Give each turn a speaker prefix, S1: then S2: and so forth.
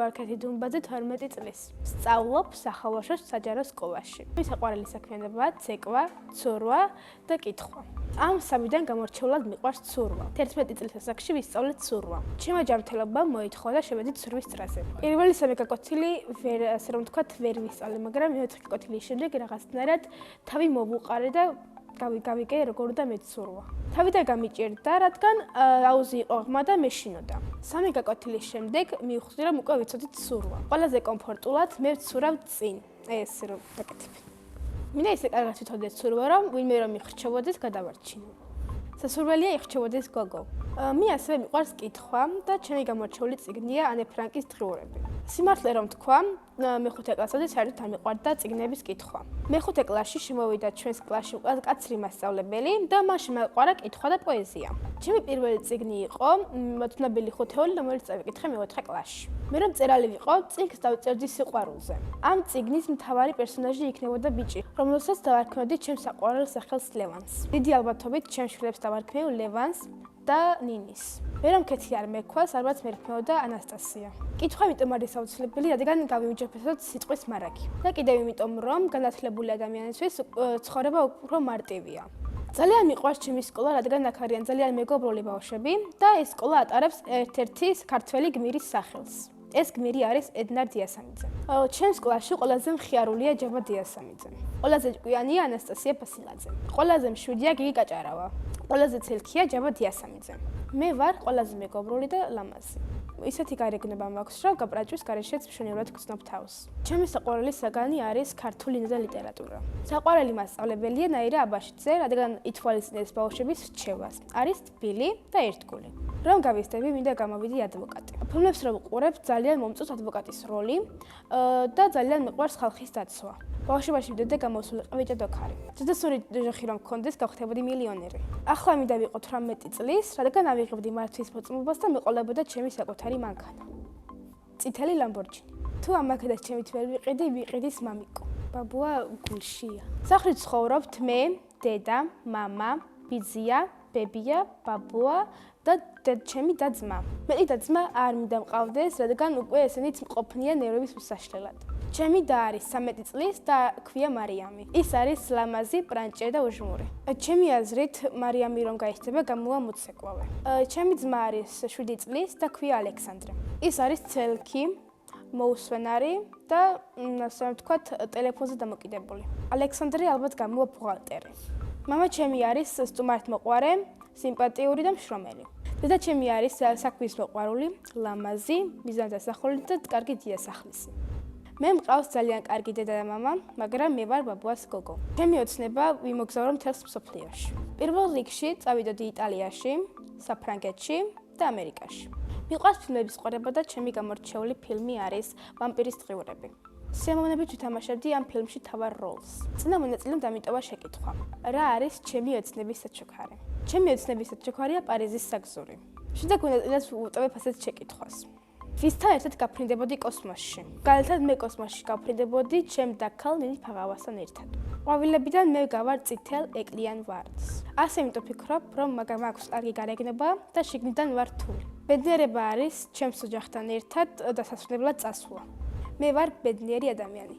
S1: ვარ კეთი დუმბაძე 12 წლის. სწავლობ სახალხო საჯარო სკოლაში. მის საყვარელი საქმიანობაა ცეკვა, ცურვა და კითხვა. ამ სამიდან გამორჩეულად მიყვარს ცურვა. 11 წლის ასაკში ვისწავლეთ ცურვა. ჩემო ჯანმრთელობამ მოითხოვა და შევედით ცურვის ტრასზე. პირველი სამი გაკვეთილი ასე რომ ვთქვათ ვერ ვისწავლე, მაგრამ მეოთხე გაკვეთილის შემდეგ რაღაცნაირად თავი მოვუყარე და გავიგე როგორ და მეცურვა. თავიდან გამიჭირდა, რადგან აუზი იყო ღრმა და მეშინოდა. სამი გაკვეთილის შემდეგ მივხვდი, რომ უკვე ვიცოდით ცურვა. ყველაზე კომფორტულად მე ვცურავ წინ. ეს რომ დაკეთებ. მინდა ისე კარგად ვიცოდე ცურვა, რომ ვინმე რომ მიხრჩებოდეს, გადავარჩინო. სასურველია იხრჩებოდეს გოგო. მე ასევე მიყვარს კითხვა და ჩემი გამორჩეული წიგნია ანე ფრანკის დღიურები. სიმართლე რომ თქვა, მეხუთე კლასამდე საერთოდ არ მიყვარდა წიგნების კითხვა. მეხუთე კლასში შემოვიდა ჩვენს კლასში კაცრი მასწავლებელი და მან შემოყვარა კითხვა და პოეზია. ჩემი პირველი წიგნი იყო მოცნობილი ხუთეული, რომელიც წავიკითხე მეოთხე კლასში. მე რომ მწერალი ვიყო, წიგნს დავწერდი სიყვარულზე. ამ წიგნის მთავარი პერსონაჟი იქნებოდა ბიჭი, რომელსაც დავარქმევდი ჩემს საყვარელ სახელს ლევანს. დიდი ალბათობით ჩემს შვილებს დავარქმევ ლევანს და ნინის. მე რომ კეთი არ მექواس, არც მერქმეოდა ანასტასია. კითხვა იმიტომ არის აუცილებელი, რადგან გავიმიჯობესოთ სიტყვის მარაგი. და კიდევ იმიტომ, რომ განათლებული ადამიანისთვის ცხოვრება უფრო მარტივია. ძალიან მიყვარს ჩემი სკოლა, რადგან აქ არიან ძალიან მეგობრული ბავშვები და ეს სკოლა ატარებს ერთ-ერთი ქართველი გმირის სახელს. ეს გმირი არის ედნარ დიასამიძე. ჩემს კლასში ყველაზე მხიარულია ჯაბა დიასამიძე. ყველაზე ჭკვიანია ანასტასია ფასილაძე. ყველაზე მშვიდია გიგი კაჭარავა. ყველაზე ცელქია ჯაბა დიასამიძე. მე ვარ ყველაზე მეგობრული და ლამაზი. ისეთი გარეგნობა მაქვს, რომ გაბრაჭვის გარეშეც მშვენივრად გრძნობ თავს. ჩემი საყვარელი საგანი არის ქართული ენა და ლიტერატურა. საყვარელი მასწავლებელია ნაირა აბაშიძე, რადგან ითვალისწინებს ბავშვების რჩევას. არის თბილი და ერთგული. რომ გავიზრდები, მინდა გამოვიდი ადვოკატი. ფილმებს რომ ვყურებ, ძალიან მომწონს ადვოკატის როლი და ძალიან მიყვარს ხალხის დაცვა. ბავშვობაში ვიდოდე გამოსულიყავი ჭადოქარი. ძედასური ოჯახი რომ მქონდეს, გავხდებოდი მილიონერი. ახლა მინდა ვიყო 18 წლის, რადგან ავიღებდი მართვის მოწმობას და მეყოლებოდა ჩემი საკუთარი მანქანა. წითელი ლამბორჯინი. თუ ამ მანქანას ჩემით ვერ ვიყიდი, ვიყიდის მამიკო. ბაბუა გულშია. სახლით ცხოვრობთ მე, დედა, მამა, ბიძია, ბებია, ბაბუა და ჩემი და ძმა. მეტი და ძმა არ მინდა მყავდეს, რადგან უკვე ესენიც მყოფნიან ნერვების უსაშლელად. ჩემი და არის 13 წლის და ქვია მარიამი. ის არის ლამაზი, პრანჭე და უჟმური. ჩემი აზრით, მარიამი რომ გაიხდება, გამოვა მოცეკვავე. ჩემი ძმა არის 7 წლის და ქვია ალექსანდრე. ის არის ცელქი, მოუსვენარი და ასე ვთქვათ, ტელეფონზე დამოკიდებული. ალექსანდრე ალბათ გამოვა ბუღალტერი. მამა ჩემი არის სტუმართმოყვარე, სიმპათიური და მშრომელი. დედა ჩემი არის საქმის მოყვარული, ლამაზი, მიზანდასახული და კარგი დიასახლისი. მე მყავს ძალიან კარგი დედა და მამა, მაგრამ მე ვარ ბაბუას გოგო. ჩემი ოცნება ვიმოგზავრო მთელს მსოფლიოში. პირველ რიგში წავიდოდი იტალიაში, საფრანგეთში და ამერიკაში. მიყვარს ფილმების ყურება და ჩემი გამორჩეული ფილმი არის ვამპირის დღიურები. სიამოვნებით ვთამაშებდი ამ ფილმში თავარ როლს. წინა მონაწილემ დამიტოვა შეკითხვა: რა არის ჩემი ოცნების საჩუქარი? ჩემი ოცნების საჩუქარია პარიზის საგზური. შიდა გუნდელს უწევებ ასეთ შეკითხვას. ვისთან ერთად გაფრინდებოდი კოსმოსში? გალეთად მე კოსმოსში გაფრინდებოდი ჩემ დაქალ ნინი ფაღავასთან ერთად. ყვავილებიდან მე გავარ წითელ ეკლიან ვარდს. ასე იმიტომ ვფიქრობ, რომ მაქვს კარგი გარეგნობა და შიგნიდან ვარ რთული. ბედნიერება არის ჩემს ოჯახთან ერთად დასასრულებლად წასვლა. მე ვარ ბედნიერი ადამიანი.